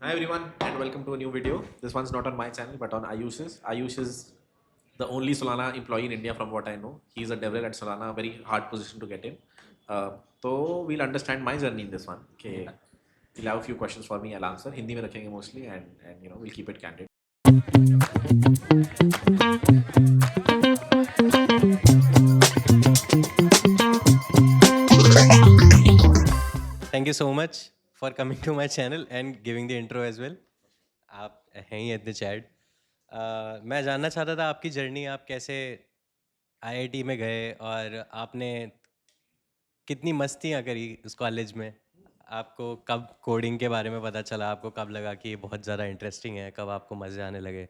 Hi everyone and welcome to a new video. This one's not on my channel but on Ayush's. Ayush is the only Solana employee in India from what I know. He's a DevRel at Solana, a very hard position to get in. So we'll understand my journey in this one. Okay, he'll have a few questions for me. I'll answer. Hindi में रखेंगे mostly and you know we'll keep it candid. Thank you so much for coming to my channel and giving the intro as well. आप हैं ही इतने chat. मैं जानना चाहता था आपकी जर्नी, आप कैसे आईआईटी में गए और आपने कितनी मस्तियाँ करी उस कॉलेज में. आपको कब कोडिंग के बारे में पता चला, आपको कब लगा कि ये बहुत ज़्यादा इंटरेस्टिंग है, कब आपको मज़े आने लगे.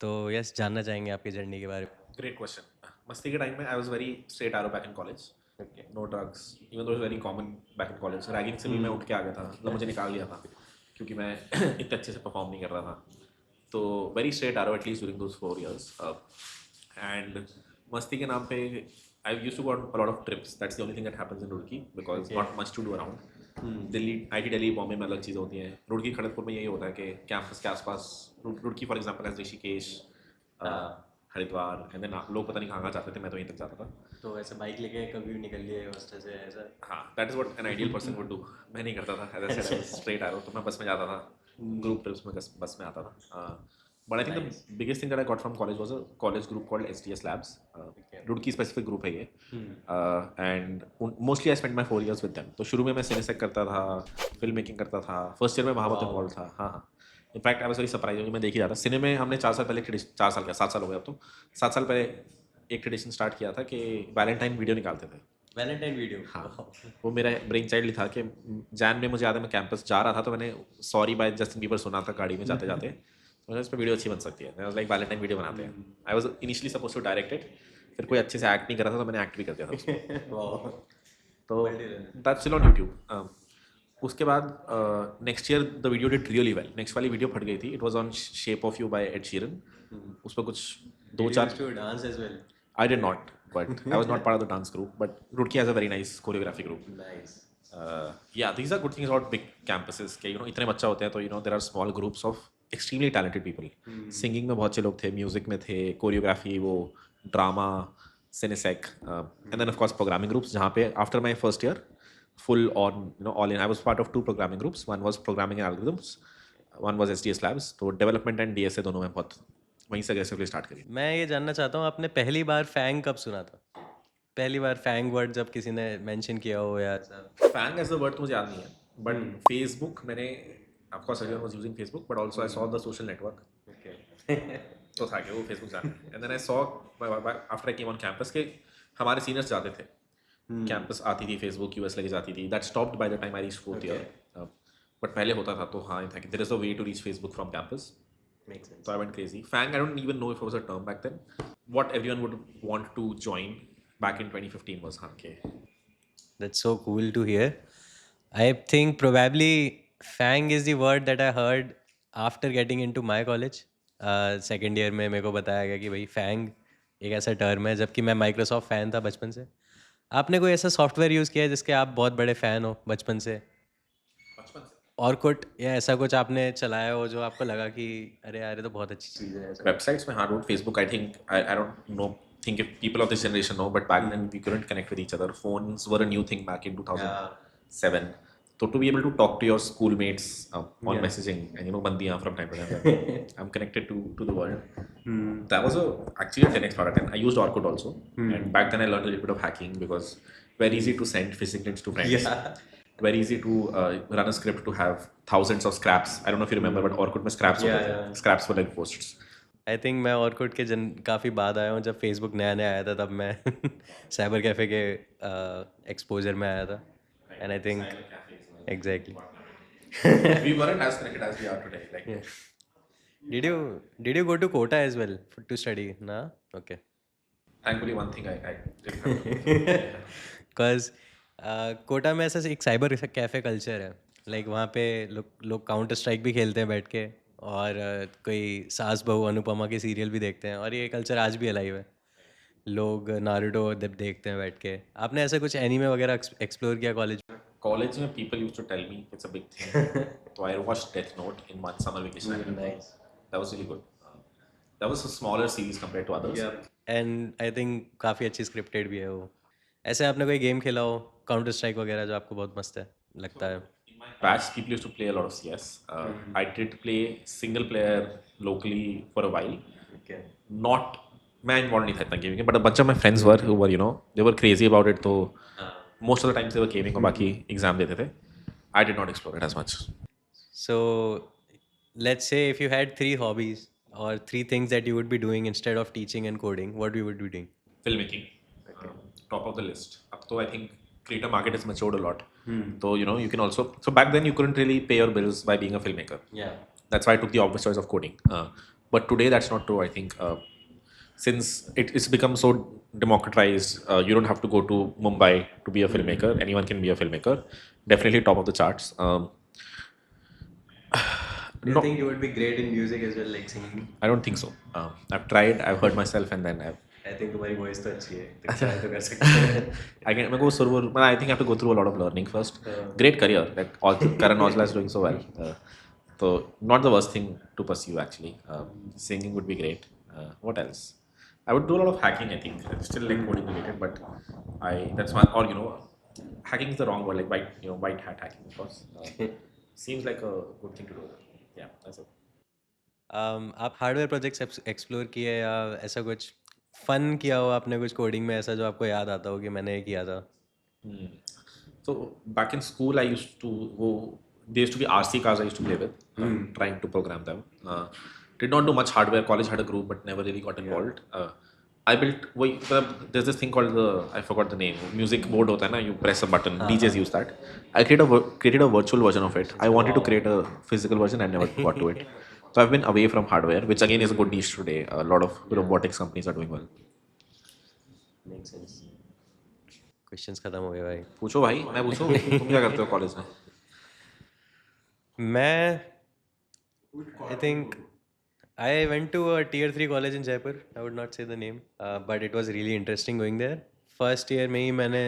तो यस, जानना चाहेंगे आपकी जर्नी के बारे में. Great question. मस्ती के टाइम में I was very straight arrow back in college. Okay. No drugs. Even though it was very common back in college. Ragging से भी मैं उठ के आ गया था. मतलब मुझे निकाल दिया था क्योंकि मैं इतने अच्छे से परफॉर्म नहीं कर रहा था. तो very straight arrow at least during those 4 years. And मस्ती के नाम पे I used to go on a lot of trips. That's the only thing that happens in Roorkee because not much to do around. Delhi IT Delhi Bombay में अलग चीज़ें होती हैं. रुड़की खड़गपुर में यही होता है कि कैंपस के आसपास Roorkee for example as Rishikesh, Haridwar and then लोग पता नहीं कहाँ जाते थे. मैं तो यहीं तक जाता था. तो ऐसे बाइक लेके कभी निकल लिए हॉस्टल से ऐसा? हाँ, that is what an ideal person would do. मैं नहीं करता था. As I said, straight arrow. तो मैं बस में जाता था, ग्रुप ट्रिप्स में बस में आता था. But I think the biggest thing that I got from college was a college group called SDS Labs. Roorkee specific group है ये. And mostly I spent my 4 years with them. तो शुरू में मैं सिनेसेक करता था, फिल्म मेकिंग करता था. फर्स्ट ईयर में वहाँ बहुत इन्वॉल्व था. हाँ. In fact I was very surprise. मैं देख ही रहा था. सिने में हमने 4 साल पहले 4 साल क्या 7 साल हो गए अब तो. 7 साल पहले एक ट्रेडिशन स्टार्ट किया था कि वैलेंटाइन वीडियो निकालते थे. Valentine video? हाँ, वो मेरा ब्रेन चाइल्ड था कि जैन में मुझे याद है मैं कैंपस जा रहा था तो मैंने सॉरी बाय जस्टिन बीबर सुना था गाड़ी में जाते जाते. तो इस पर वीडियो अच्छी बन सकती है. मैं वाज लाइक वैलेंटाइन वीडियो बनाते हैं. I was initially suppose to direct it. फिर कोई अच्छे से एक्ट नहीं कर रहा था तो मैंने एक्ट भी कर दिया था उसमें. तो दैट्स स्टिल ऑन यूट्यूब. उसके बाद next year the video did really well. Next वाली वीडियो फट गई थी. It was on shape of you by Ed Sheeran. उस पर कुछ 2-4 dance as well? I did not, but I was not part of the dance group. But Roorkee has a very nice choreography group. Nice. Yeah, these are good things about big campuses. कि you know इतने बच्चा होते हैं तो you know there are small groups of extremely talented people. Singing में बहुत अच्छे लोग थे, music में थे, choreography वो drama, cinesec, and then of course programming groups. जहाँ पे after my first year, full on you know all in. I was part of 2 programming groups. One was programming and algorithms. One was SDS Labs. तो development and DSA दोनों में बहुत वहीं से aggressively start करी. मैं ये जानना चाहता हूँ, आपने पहली बार फैंग कब सुना था? पहली बार फैंग वर्ड जब किसी ने मेंशन किया हो या ऐसा? फैंग एज द वर्ड तो मुझे याद नहीं है. बट फेसबुक मैंने of course everyone was using Facebook but also I saw the social network. तो था कि वो फेसबुक जाना. And then I saw after I came on campus के हमारे सीनियर्स जाते थे. कैंपस आती थी फेसबुक यूएस लेके जाती थी. That stopped by the time I reach 4th year. But पहले होता था. तो हाँ था कि there is a way to reach Facebook from campus. Makes sense. So I went crazy. Fang, I don't even know if it was a term back then. What everyone would want to join back in 2015 was Hanke. That's so cool to hear. I think probably fang is the word that I heard after getting into my college. Second year में मेरे को बताया गया कि भाई fang एक ऐसा term है, जबकि मैं माइक्रोसॉफ्ट फ़ैन था बचपन से. आपने कोई ऐसा सॉफ्टवेयर यूज़ किया है जिसके आप बहुत बड़े फ़ैन हो बचपन से? ऑर्कुट या ऐसा कुछ आपने चलाया हो जो आपको लगा कि अरे यार ये तो बहुत अच्छी चीज़ है? Websites में हाँ wrote Facebook. I think I don't know. Think if people of this generation know, but back then we couldn't connect with each other. Phones were a new thing back in 2007. So to be able to talk to your schoolmates on messaging and you know bandiyan from time to time, I'm connected to the world. That was actually a 10x product, and I used Orkut also. And back then I learned a little bit of hacking because very easy to send phishing links to friends. Very easy to run a script to have thousands of scraps. I don't know if you remember, but Orkut में scraps होते थे. Scraps were like posts. I think मैं Orkut के काफ़ी बाद आया हूँ. जब फेसबुक नया नया आया था तब मैं साइबर कैफ़े के एक्सपोजर में आया था. And I think exactly. We weren't as connected as we are today. Like, Did you go to Kota as well to study? Na? Okay. thankfully, one thing I didn't have. Because Kota में ऐसा एक cyber cafe culture है. Like वहाँ पे लोग counter strike भी खेलते हैं बैठ के, और कोई सास बहू अनुपमा के सीरियल भी देखते हैं, और ये कल्चर आज भी अलाइव है. लोग नारुतो देखते हैं बैठ के. आपने ऐसा कुछ एनीमे वगैरह एक्सप्लोर किया कॉलेज में? college में people used to tell me it's a big thing. So I watched Death Note in one summer vacation. I remember. Nice. That was really good. That was a smaller series compared to others. And I think काफ़ी अच्छी scripted भी है वो. ऐसे आपने कोई game खेला हो काउंटर स्ट्राइक वगैरह जो आपको बहुत मस्त है लगता है? In my batch, people used to play a lot of CS. I did play single player locally for a while. Not मैं involved नहीं था इतना gaming में, but a bunch of my friends were who were they were crazy about it. तो most of the times they were gaming और बाकी exam देते थे. I did not explore it as much. So let's say if you had 3 hobbies or 3 things that you would be doing instead of teaching and coding, what you would be doing? Filmmaking, top of the list. Up to I think creator market has matured a lot. So you can also. So back then you couldn't really pay your bills by being a filmmaker. Yeah. That's why I took the obvious choice of coding. But today that's not true. I think since it's become so democratized, you don't have to go to Mumbai to be a filmmaker. Anyone can be a filmmaker. Definitely top of the charts. Do you think you would be great in music as well, like singing? I don't think so. I've tried. I've heard myself, and then I think तुम्हारी voice तो अच्छी है, तो try तो कर सकते हैं. I can go server. But I think I have to go through a lot of learning first. Great career that Karan Aujla is doing so well. So not the worst thing to pursue actually. Singing would be great. What else? I would do a lot of hacking. I think it's still like coding related, but that's one or hacking is the wrong word. Like white hat hacking, of course. Seems like a good thing to do. Yeah, that's it. आप hardware projects explore किए या ऐसा कुछ fun किया हो आपने कुछ coding में ऐसा जो आपको याद आता हो कि मैंने ये किया था? So back in school, I used to go. There used to be RC cars I used to play with, trying to program them. Did not do much hardware. College had a group, but never really got involved. I built. There's this thing called I forgot the name. Music board hota hai na. You press a button. DJs use that. I created a virtual version of it. I wanted to create a physical version. I never got to it. So I've been away from hardware, which again is a good niche today. A lot of robotics companies are doing well. Makes sense. Questions खत्म हो गए भाई. पूछो भाई, मैं पूछूं तुम क्या करते हो कॉलेज में? मैं I think I went to a tier 3 college in Jaipur. I would not say the name, but it was really interesting going there. First year में ही मैंने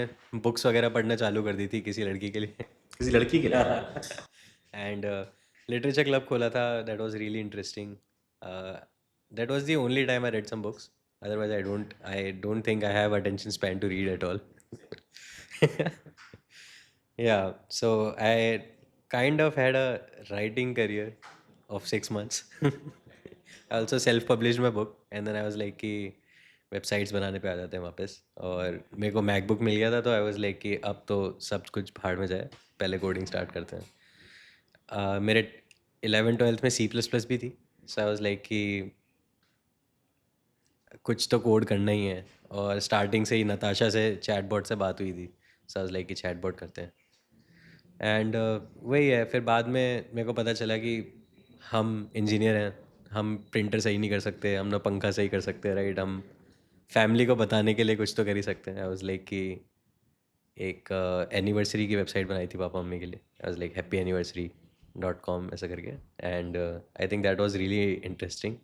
बुक्स वगैरह पढ़ना चालू कर दी थी किसी लड़की के लिए. किसी लड़की के लिए? एंड लिटरेचर क्लब खोला था. That was really interesting. That was the only time I read some books. Otherwise, I don't think I have attention span to read at all. Yeah, so I kind of had a writing career of 6 months. I also self-published my book, and then I was like कि websites बनाने पे आ जाते हैं वापस. और मेरे को MacBook मिल गया था तो आई वाज लाइक कि अब तो सब कुछ भाड़ में जाए, पहले कोडिंग स्टार्ट करते हैं. मेरे 11th-12th में C++ भी थी. सो आई वाज लाइक कि कुछ तो कोड करना ही है. और स्टार्टिंग से ही नताशा से चैटबॉट से बात हुई थी. सो आई वाज लाइक कि चैटबॉट करते हैं. एंड वही है. फिर बाद में मेरे को पता चला कि हम इंजीनियर हैं, हम प्रिंटर सही नहीं कर सकते, हम ना पंखा सही कर सकते, राइट. हम फैमिली को बताने के लिए कुछ तो कर ही सकते हैं. आई वाज लाइक कि एक एनिवर्सरी की वेबसाइट बनाई थी पापा मम्मी के लिए. आई वाज लाइक happyanniversary.com ऐसा करके. And I think that was really interesting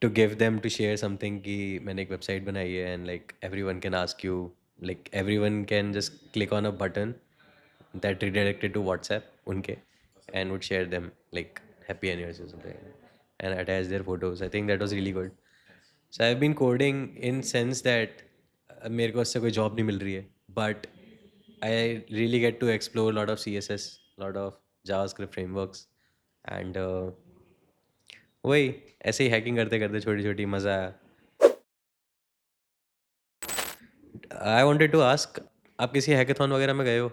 to give them to share something कि मैंने एक वेबसाइट बनाई है and like everyone can ask you, like everyone can just click on a button that redirected to WhatsApp उनके and would share them like happy anniversary or something and attach their photos. I think that was really good. So I've been coding in sense that मेरे को उससे कोई job नहीं मिल रही है, but I really get to explore a lot of CSS, lot of JavaScript frameworks and वही ऐसे ही hacking करते करते छोटी छोटी मज़ा आया. आई वांटेड टू आस्क, आप किसी हैकाथॉन वगैरह में गए हो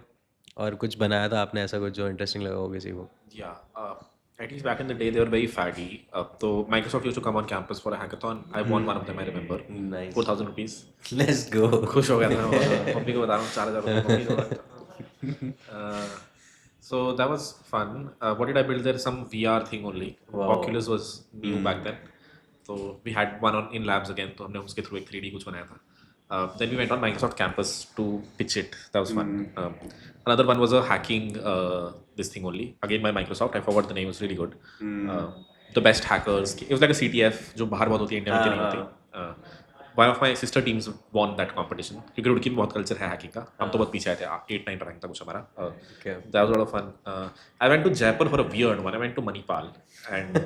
और कुछ बनाया था आपने ऐसा कुछ जो इंटरेस्टिंग लगा हो किसी को? At least back in the day, they were very faddy. So Microsoft used to come on campus for a hackathon. I won one of them. I remember. Nice. 4,000 rupees. Let's go. खुश हो गया था मैं. Mummy को बता रहा हूँ 4,000 रुपये मम्मी को. So that was fun. What did I build there? Some VR thing only. Wow. Oculus was new back then. So we had one in labs again. तो हमने उसके through एक 3D कुछ बनाया था. Then we went on Microsoft campus to pitch it. That was fun. Another one was a hacking this thing only. Again by Microsoft. I forgot the name. It was really good. The best hackers. It was like a CTF जो बाहर बहुत होती है, India में नहीं होती. one of my sister teams won that competition क्योंकि रुड़की में बहुत कल्चर है हैकिंग का हम तो बहुत पीछे आए थे 8-9 रैंक था कुछ हमारा Okay. that was a lot of fun I went to Jaipur for a weird one I went to Manipal and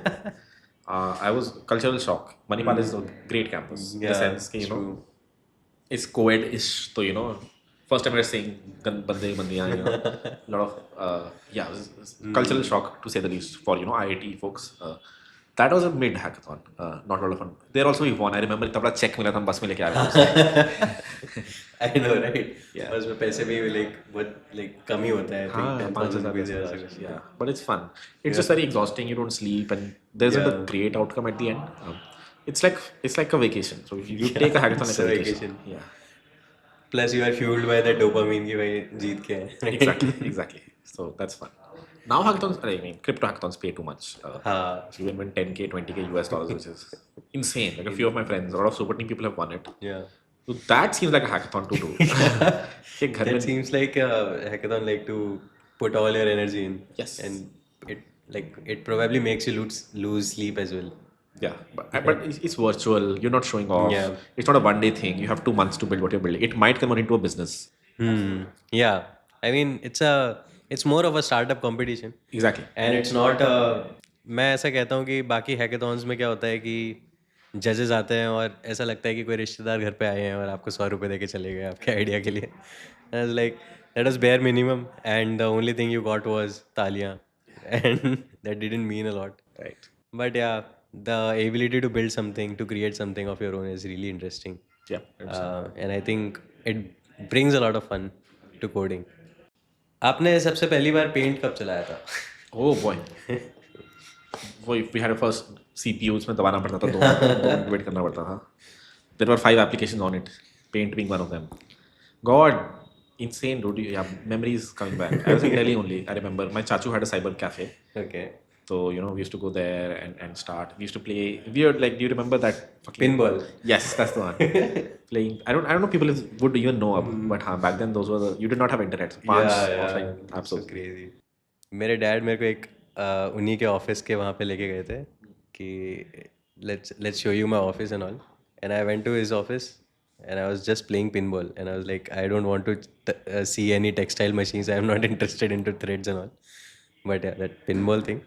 I was cultural shock Manipal is a great campus in the Yeah, sense कि you know true. it's co-ed-ish तो you know first time I was seeing bande bandiyan you know lot of yeah it was cultural shock to say the least for you know IIT folks that was a mid hackathon not a lot of fun there also we won I remember इतना बड़ा check मिला था हम बस में लेके आ गए थे I know, right? Yeah. बस में पैसे भी like बहुत like कम ही होता है. I think हाँ 10,000 5,000 rupees या ऐसा कुछ. yeah but it's fun it's just very exhausting you don't sleep and there isn't a great outcome at the end it's like a vacation so you take a hackathon it's like a a vacation vacation. yeah Plus you are fueled by that dopamine कि भाई जीत के आए. exactly so that's fun now hackathons I mean crypto hackathons pay too much हाँ. you can win 10k 20k US dollars which is insane like a few of my friends a lot of super team people have won it Yeah. so that seems like a hackathon to do कि घर That में seems like a hackathon like to put all your energy in. Yes. And it probably makes you lose sleep as well. yeah but it's virtual you're not showing off Yeah. it's not a one day thing you have 2 months to build what you're building it might convert into a business Yeah. I mean it's more of a startup competition. exactly And it's not मैं ऐसा कहता हूँ कि बाकी hackathons में क्या होता है कि जजेस आते हैं और ऐसा लगता है कि कोई रिश्तेदार घर पे आए हैं और आपको 100 रुपये दे के चले गए आपके आइडिया के लिए. Like that was bare minimum and the only thing you got was तालियां and that didn't mean a lot. right But yeah, the ability to build something, to create something of your own is really interesting. yeah And I think it brings a lot of fun to coding. आपने सबसे पहली बार paint कब चलाया था? oh boy वो we had a first CPU उसमें दबाना पड़ता था 2 मिनट वेट करना पड़ता था there were 5 applications on it paint being one of them god insane dude yeah memories coming back I was in Delhi only I remember my chachu had a cyber cafe Okay. so you know we used to go there and start we used to play weird like do you remember that fucking Pinball. yes that's the one playing I don't know people would even know but back then those were the you did not have internet so Yeah, offline yeah. apps So crazy. मेरे dad मेरे को एक उन्हीं के office के वहाँ पे लेके गए थे कि let's show you my office and all. And I went to his office and I was just playing pinball and I was like I don't want to see any textile machines. I am not interested into threads and all. But yeah, that pinball thing.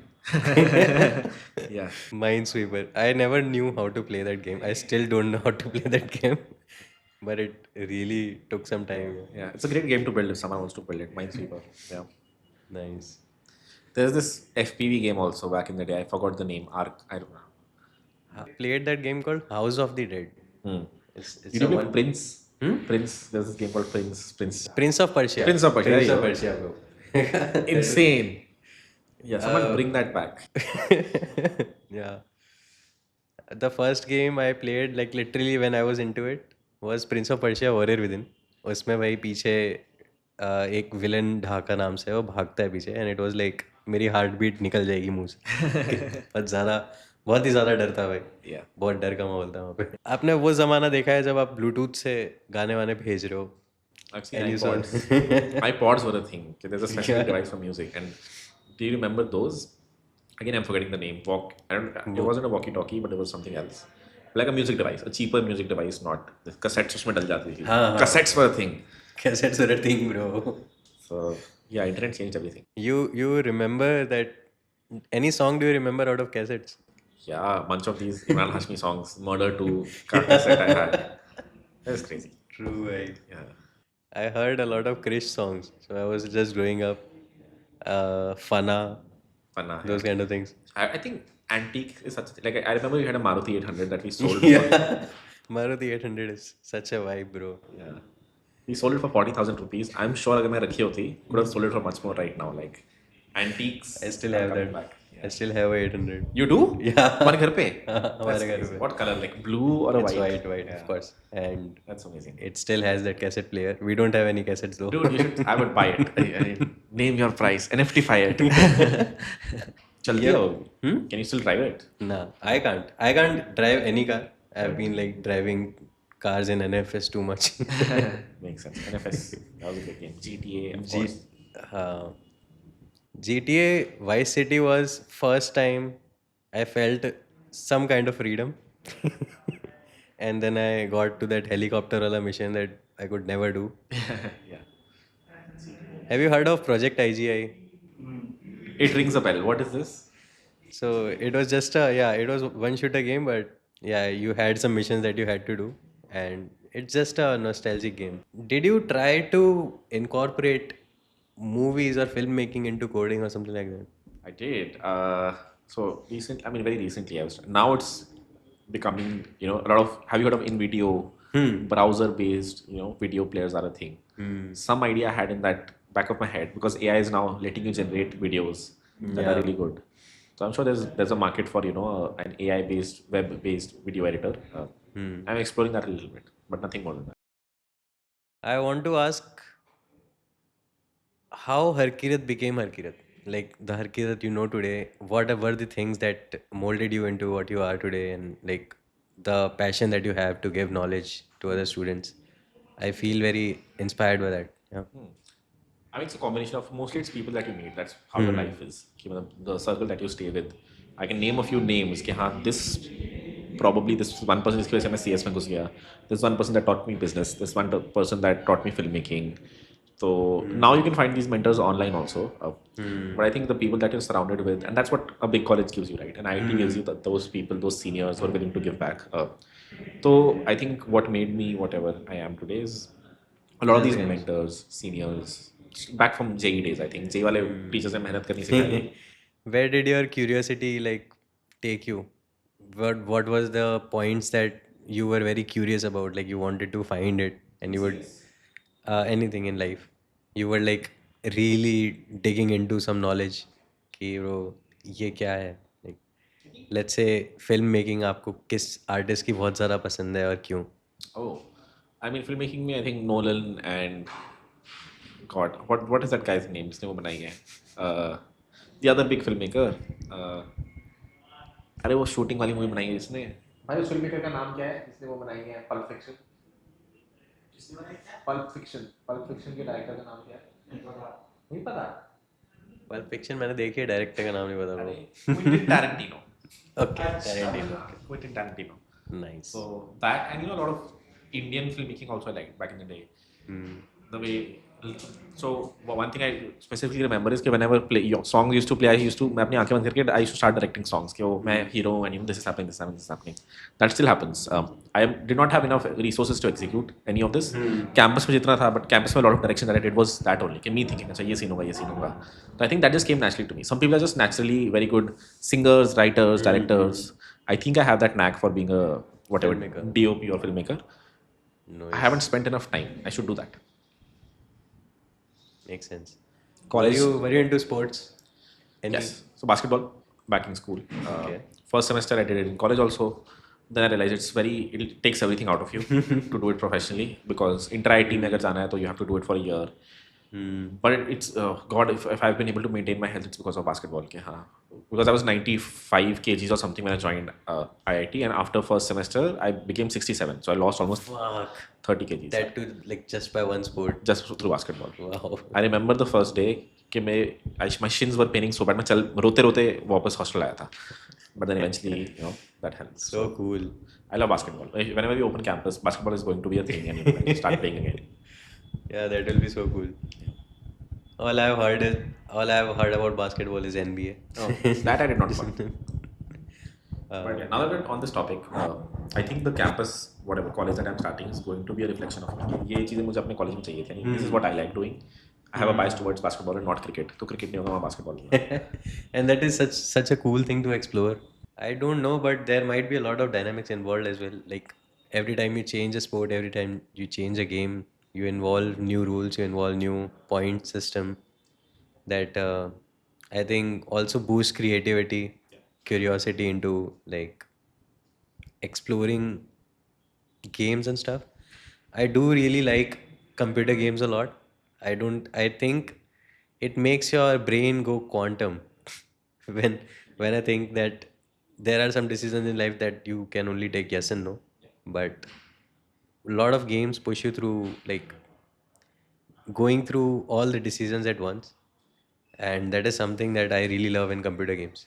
yeah Minesweeper. I never knew how to play that game. I still don't know how to play that game. But it really took some time. yeah it's a great game to build if someone wants to build it Minesweeper yeah Nice. there's this FPV game also back in the day I forgot the name Arc I don't know I played that game called House of the Dead. It's did you a play one- Prince Prince there's this game called Prince Prince of Persia. Prince of Persia, Prince there of you Persia, bro. insane yeah someone bring that back Yeah. The first game I played, like literally when I was into it, was Prince of Persia Warrior Within. उसमें भाई पीछे एक villain Dhaka नाम से वो भागता है पीछे एंड इट वाज लाइक मेरी हार्ट बीट निकल जाएगी मुंह से. बहुत ही ज़्यादा डर था भाई. yeah बहुत डर का माहौल था वहाँ पे. आपने वो ज़माना देखा है जब आप ब्लूटूथ से गाने वाने भेज रहे हो? I've seen And you iPods. iPods were a thing. Okay, there's a special device for music. And do you remember those? Again, I'm forgetting the name. It wasn't a walkie-talkie, but it was something else. Like a music device, a cheaper music device, not the cassettes उसमें डल जाती थी. हाँ, हाँ. Cassettes were a thing. Cassettes were a thing, bro. So yeah, internet changed everything. You remember that? Any song do you remember out of cassettes? Yeah, a bunch of these Imran Hashmi songs, Murder 2, cassette I had. That was crazy. True, Yeah. I heard a lot of Krish songs. So I was just growing up. Fana, Fun, those kind of things. I think antique is such like I remember we had a Maruti 800 that we sold. Yeah. Maruti 800 is such a vibe, bro. Yeah. We sold it for 40,000 rupees. I'm sure अगर मैं रखी होती, could have sold it for much more right now. Like antiques. I still are have coming that. back. Yeah. I still have a 800. You do? Yeah. हमारे घर पे? हमारे That's घर crazy. पे. What color? Like blue or a It's white? white, of course. And That's amazing. it still has that cassette player. We don't have any cassettes though. Dude, you should. I would buy it. Name your price. NFTify it. चलती हो? Can you still drive it? Nah, I can't. I can't drive any car. I've been like driving cars in NFS too much. Makes sense. NFS. That was a good game. GTA. Of course. GTA Vice City was first time I felt some kind of freedom. and then I got to that helicopter wala mission that I could never do. Yeah. Have you heard of Project IGI? It rings a bell. What is this? So it was just a yeah, it was one shooter game, but yeah, you had some missions that you had to do, and it's just a nostalgic game. Did you try to incorporate movies or filmmaking into coding or something like that? I did. So recent. I mean, very recently. I was. Now it's becoming. A lot of. Have you heard of InVideo? Browser-based. Video players are a thing. Some idea I had in that back of my head because AI is now letting you generate videos that are Yeah. really good. So I'm sure there's a market for an AI-based web-based video editor. I'm exploring that a little bit, but nothing more than that. I want to ask how Harkirat became Harkirat. Like the Harkirat you know today, what were the things that molded you into what you are today, and like the passion that you have to give knowledge to other students. I feel very inspired by that. Yeah. I mean, it's a combination of mostly it's people that you meet. That's how your life is. The circle that you stay with. I can name a few names. कि हाँ, this one person जिसकी वजह से मैं CS में घुस गया. This one person that taught me business. This one person that taught me filmmaking. So now you can find these mentors online also. But I think the people that you're surrounded with, and that's what a big college gives you, right? And IIT gives you those people, those seniors who are willing to give back. So I think what made me whatever I am today is a lot of these mentors, seniors, back from JE days, I think. JE वाले teachers ने मेहनत करनी सिखाई. Where did your curiosity like take you? What was the points that you were very curious about? Like you wanted to find it, and you would anything in life. You were like really digging into some knowledge. कि bro ये क्या है? Like let's say film making आपको किस artist की बहुत ज़्यादा पसंद है और क्यों? Oh, I mean filmmaking में I think Nolan and God, what is that guy's name? जिसने वो बनाई है? The other big filmmaker. अरे वो शूटिंग वाली मूवी बनाई है जिसने. भाई उस फिल्ममेकर का नाम क्या है जिसने वो बनाई है पल्प फिक्शन. पल्प फिक्शन के डायरेक्टर का नाम क्या है? नहीं पता. Pulp Fiction मैंने देखी है, डायरेक्टर का नाम नहीं पता अरे bro. Quentin Tarantino. Okay, Tarantino. Quentin Tarantino. Nice. So that and a lot of Indian filmmaking also I liked back in the day. The way. So one thing I specifically remember is कि whenever songs used to play, मैं अपनी आंखें बंद करके I used to start directing songs कि वो मैं hero and this is happening, this is happening, this is happening. That still happens. I did not have enough resources to execute any of this. Campus में जितना था, but campus में a lot of direction that I did was that only. कि me thinking अच्छा ये scene होगा, ये scene होगा. So I think that just came naturally to me. Some people are just naturally very good singers, writers, directors. I think I have that knack for being a whatever Filmmaker. DOP or filmmaker. No, I haven't spent enough time. I should do that. makes sense. College. Were you into sports? Any? Yes. So basketball back in school. Okay. First semester I did it in college also. Then I realized it takes everything out of you to do it professionally because inter-IT में अगर जाना है तो you have to do it for a year. But it's God if I've been able to maintain my health it's because of basketball के हाँ. Because I was 95 kgs or something when I joined IIT and after first semester I became 67. So I lost almost Fuck. 30 kgs. That too, like just by one sport. Just through basketball. Wow. I remember the first day कि my shins were paining so bad मैं रोते वापस hostel आया था. But then eventually, that helps. So cool. I love basketball. Whenever we open campus, basketball is going to be a thing and you start playing again. Yeah, that will be so cool. All I've heard about basketball is NBA. Oh, that I did not follow. But yeah, now that we're on this topic, I think the campus, whatever college that I'm starting, is going to be a reflection of me. ये चीज़ें मुझे अपने college में चाहिए थी. This is what I like doing. I have a bias towards basketball and not cricket. तो cricket नहीं होगा मैं basketball में. And that is such a cool thing to explore. I don't know, but there might be a lot of dynamics involved as well. Like every time you change a sport, every time you change a game, you involve new rules, you involve new point system that I think also boosts creativity, curiosity into like exploring games and stuff. I do really like computer games a lot. I think it makes your brain go quantum when I think that there are some decisions in life that you can only take yes and no, but a lot of games push you through like going through all the decisions at once, and that is something that I really love in computer games.